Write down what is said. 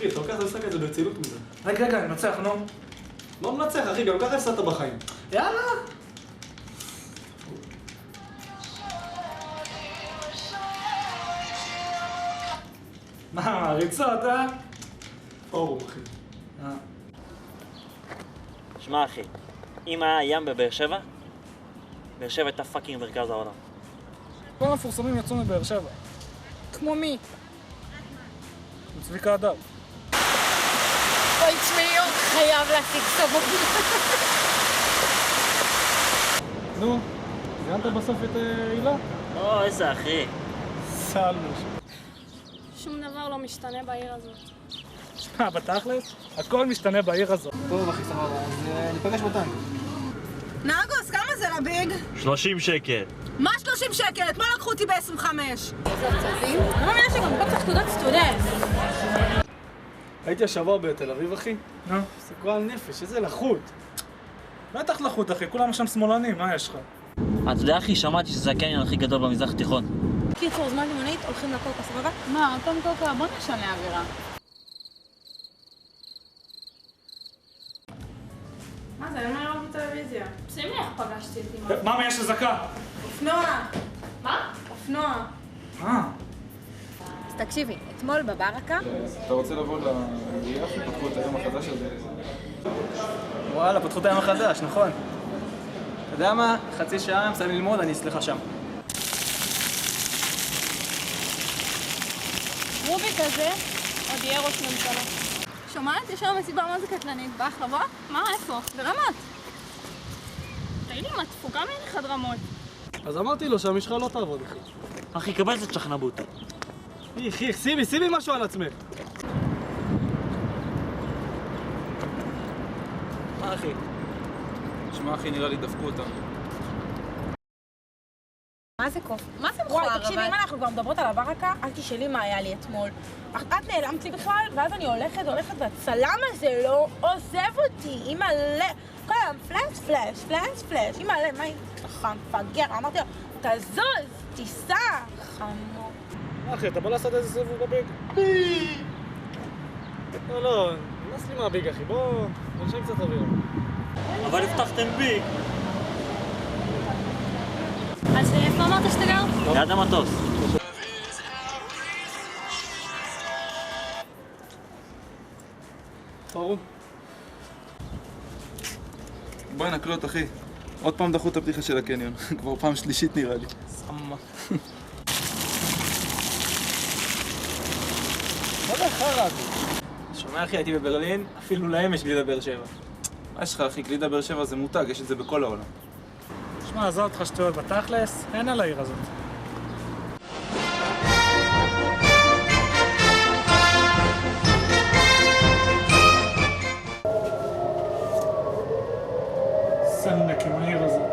אחי, אתה לוקח למשחק הזה ברצינות מזה. רגע, אני מנצח, נו. לא מנצח, אחי, גם ככה הפסדת בחיים. יאללה. מה, מעריצות, אה? פורום, אחי. שמע אחי, אם היה ים בבאר שבע, באר שבע הייתה פאקינג מרכז העולם. כל המפורסמים יצאו מבאר שבע. כמו מי? צביקה הדר. אוי, תשמעי, חייב להשיג סבבה. נו, זיינת בסוף את הילה? או, איזה אחי. סלמוש. שום דבר לא משתנה בעיר הזאת. שמע, בתכלס, הכל משתנה בעיר הזאת. טוב, אחי, סבבה, אז ניפגש בטנק. נגוס, כמה זה לביג? 30 שקל. מה 30 שקל? אתמול לקחו אותי ב-25. לא מאמינה שגם פה צריך תעודת סטודנט. הייתי השבוע בתל אביב, אחי. נו. סקרן נפש, איזה לחות. בטח לחוט, אחי, כולם שם שמאלנים, מה יש לך? אתה יודע אחי, שמעתי שזה הקניון הכי גדול במזרח התיכון. קיצור, זמן לימונית, הולכים לקוקה, סבבה? מה, אותם קוקה, בוא נשנה אווירה. מה זה? אני אומר לראות בטלוויזיה. שימי איך פגשתי את אמא. מאמי, יש אזעקה. אופנוע. מה? אופנוע. אז תקשיבי, אתמול בברקה... אתה רוצה לבוא לעירייה שפתחו את היום החדש הזה? וואלה, פתחו את היום החדש, נכון. אתה יודע מה? חצי שעה, אני מסיים ללמוד, אני אצלך שם. רובי כזה, עוד יהיה ראש ממשלה. שומעת? יש היום מסיבה מה זה קטלנית. בא לך לבוא? מה, איפה? ברמת. תגידי, מה תפוקה מלכת רמות? אז אמרתי לו שהמשחה לא תעבוד, אחי. אחי, קבל את שכנבוטי. אחי, שימי משהו על עצמך. מה, אחי? שמע, אחי, נראה לי דפקו אותם. מה זה קוף? מה זה מכוער? וואי, תקשיבי, אם אנחנו כבר מדברות על הברקה, אל תשאלי מה היה לי אתמול. את נעלמת לי בכלל, ואז אני הולכת, והצלם הזה לא עוזב אותי. אימא ל... כל היום פלאש. אימא ל... מה היא? מפגר. אמרתי לו, תזוז, תיסע. חמור. אחי, אתה בא לעשות איזה סיבוב בביג? לא, נמאס לי מהביג, אחי. בוא, נשם קצת אוויר. אבל הבטחתם בי. אז איפה אמרת שאתה גר? ליד המטוס. פורום. בואי נקלוט, אחי. עוד פעם דחו את הפתיחה של הקניון. כבר פעם שלישית נראה לי. סמה. מה זה החרא הזה? שומע, אחי, הייתי בברלין, אפילו להם יש גלידה באר שבע. מה יש לך, אחי? גלידה באר שבע זה מותג, יש את זה בכל העולם. שמע, עזוב אותך שטויות בתכלס, אין על העיר הזאת. סנק עם העיר הזאת.